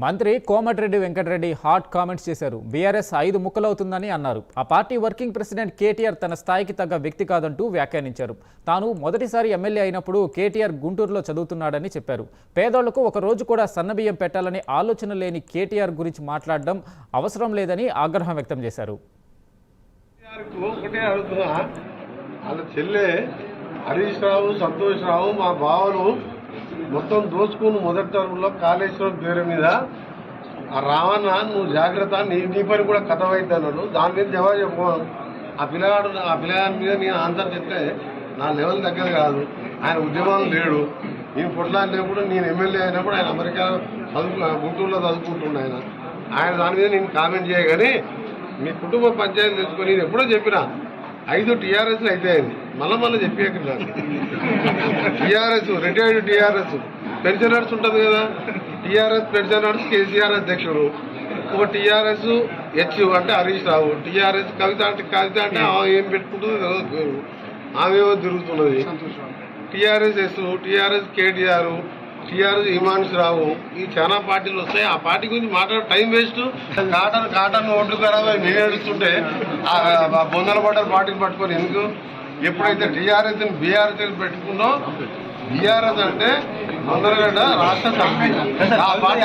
మంత్రి Komatireddy Venkatareddy hot comments చేశారు. BRS 5 ముక్కలవుతుందని అన్నారు. ఆ పార్టీ వర్కింగ్ ప్రెసిడెంట్ కేటీఆర్ తన స్థాయికి తగ్గ వ్యక్తి కాదంటూ వ్యాఖ్యానించారు. తాను మొదటిసారి ఎమ్మెల్యే అయినప్పుడు కేటీఆర్ గుంటూరులో చదువుతున్నాడని చెప్పారు. పేదోళ్లకు ఒక రోజు కూడా సన్నబియ్యం పెట్టాలని ఆలోచన లేని కేటీఆర్ గురించి మాట్లాడడం అవసరం లేదని ఆగ్రహం వ్యక్తం చేశారు. హరీష్ రావు, సంతోష్ రావు మా బావలు మొత్తం దోచుకుని మొదటి తరంలో కాళేశ్వరం పేరు మీద ఆ రావణ నువ్వు జాగ్రత్త, నీ పని కూడా కథమైంది అన్నాడు. దాని మీద జవాబు చెప్పాను. ఆ పిల్లగాడి మీద నేను ఆన్సర్ చెప్తే నా లెవెల్ దగ్గర కాదు. ఆయన ఉద్యమాలు లేడు. నేను పొట్లాడినప్పుడు నేను ఎమ్మెల్యే అయినప్పుడు ఆయన అమెరికా గుంటూరులో చదువుకుంటున్నా. ఆయన దాని మీద నేను కామెంట్ చేయగానే మీ కుటుంబ పంచాయతీ తెచ్చుకొని నేను ఎప్పుడో చెప్పినా 5 టీఆర్ఎస్లు అయితే మళ్ళీ చెప్పాక నాకు టీఆర్ఎస్ రిటైర్డ్ టీఆర్ఎస్ పెన్షనర్స్ ఉంటుంది కదా, టీఆర్ఎస్ పెన్షనర్స్ కేసీఆర్ అధ్యక్షుడు, ఒక టీఆర్ఎస్ హెచ్ అంటే హరీష్ రావు, టీఆర్ఎస్ కవిత అంటే ఏం పెట్టుకుంటుందో తెలియదు, ఆమె తిరుగుతున్నది, టీఆర్ఎస్ ఎస్, టీఆర్ఎస్ కేటీఆర్, టీఆర్ఎస్ హిమాంశు రావు, ఈ చాలా పార్టీలు వస్తాయి. ఆ పార్టీ గురించి మాట్లాడే టైం వేస్ట్. కాటన్ ఓట్లు ఖరాబ్ అయి నేను ఏడుస్తుంటే బొందల పడ్డారు పార్టీని పట్టుకొని ఎందుకు? ఎప్పుడైతే టీఆర్ఎస్ బీఆర్ఎస్ పెట్టుకున్నో, బీఆర్ఎస్ అంటే ముందరగడ్డ రాష్ట్ర సమితి ఆ పార్టీ